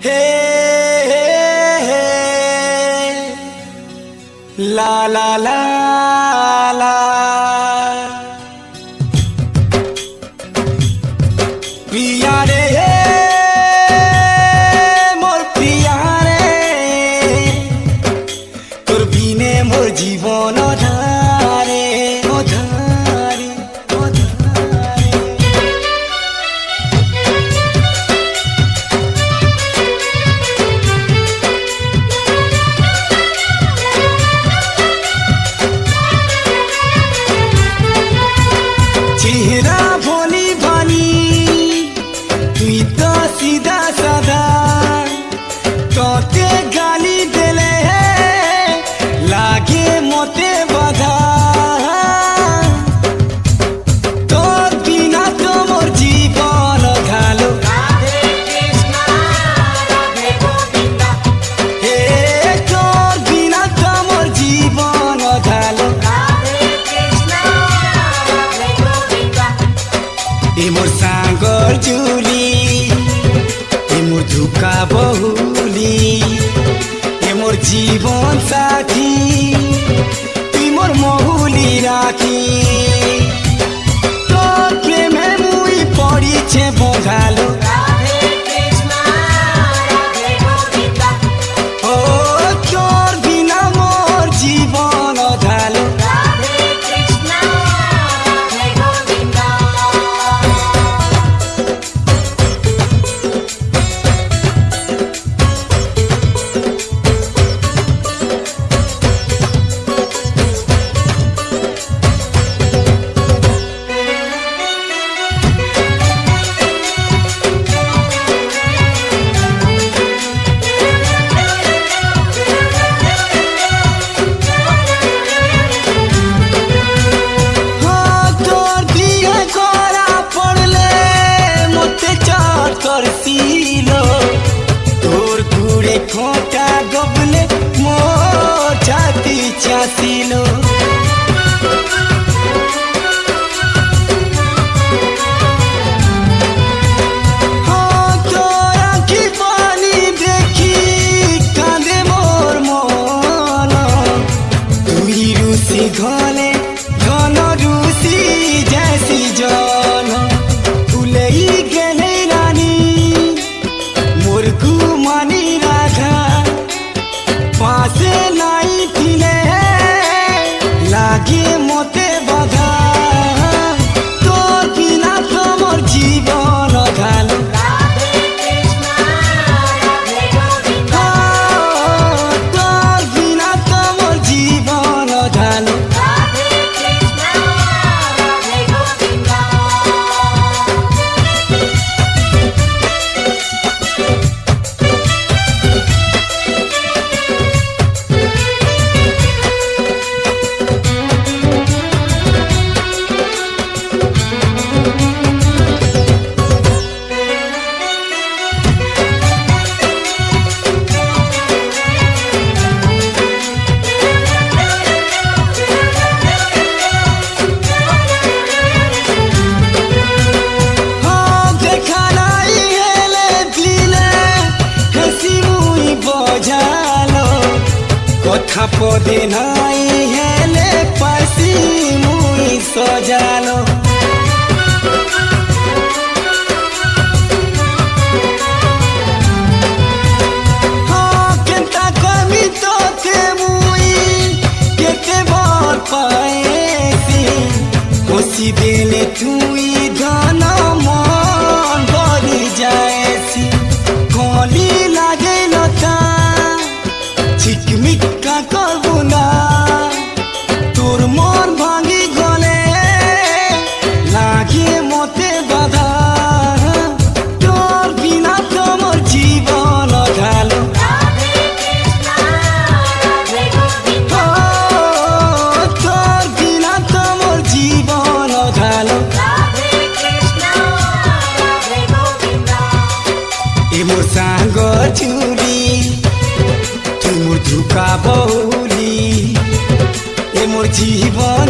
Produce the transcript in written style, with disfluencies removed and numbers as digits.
हे ला ला ला ला प्रिया रे मोर प्रिया रे তোর বিনে মোর জীবন ধারে ধারে চেহারা ভনি ভানি তুই তো সিধা সাদা তোতে গালি দিলে লাগে মতে বাধা তোর বিনা তো মোর জীবন ঘালো হে তোর বিনা তো মোর জীবন ঘালো এ মোর সাগর জুলি এ মোর ধুকা বহুলি এ মোর জীবন সাথী তুই মোর মহুলি রাখি তোর প্রেমে মুই পড়িছে বঙ্গালো ও তোর বিনা মোর জীবন অধালো করছিল তোর ঘুরে খোঁটা গবলে মোর ছাতি চাছিল তোর আঁখি পানি দেখি কাঁদে মোর মন তুই রুসি ঘলে ঘন রুসি জেসি জন ভুলেই গেলে মানি রাখা পাশে নাই দিলে লাগে মতে বাধা তোর বিনা তোমার জীবন ঘালো তোর বিনা তোমার জীবন ঘালো কথা পদে নাই হেলে পাশি মুই সজালো কেনতা কমি তোকে মুই কেতে বল পাইছি হসি দিলে তুই ধন মন ভরি যাইছি কলি লাগে লতা ঝিকমিকা করবো না তোর মন ভাঙি গলে লাগে মতে বাধা তোর বিনা তোমার জীবন ঘালো তোর বিনা তোমার জীবন ঘালো এ মোর সাগর চুরি তুই মোর ধুকা বহুলি এ মোর জীবন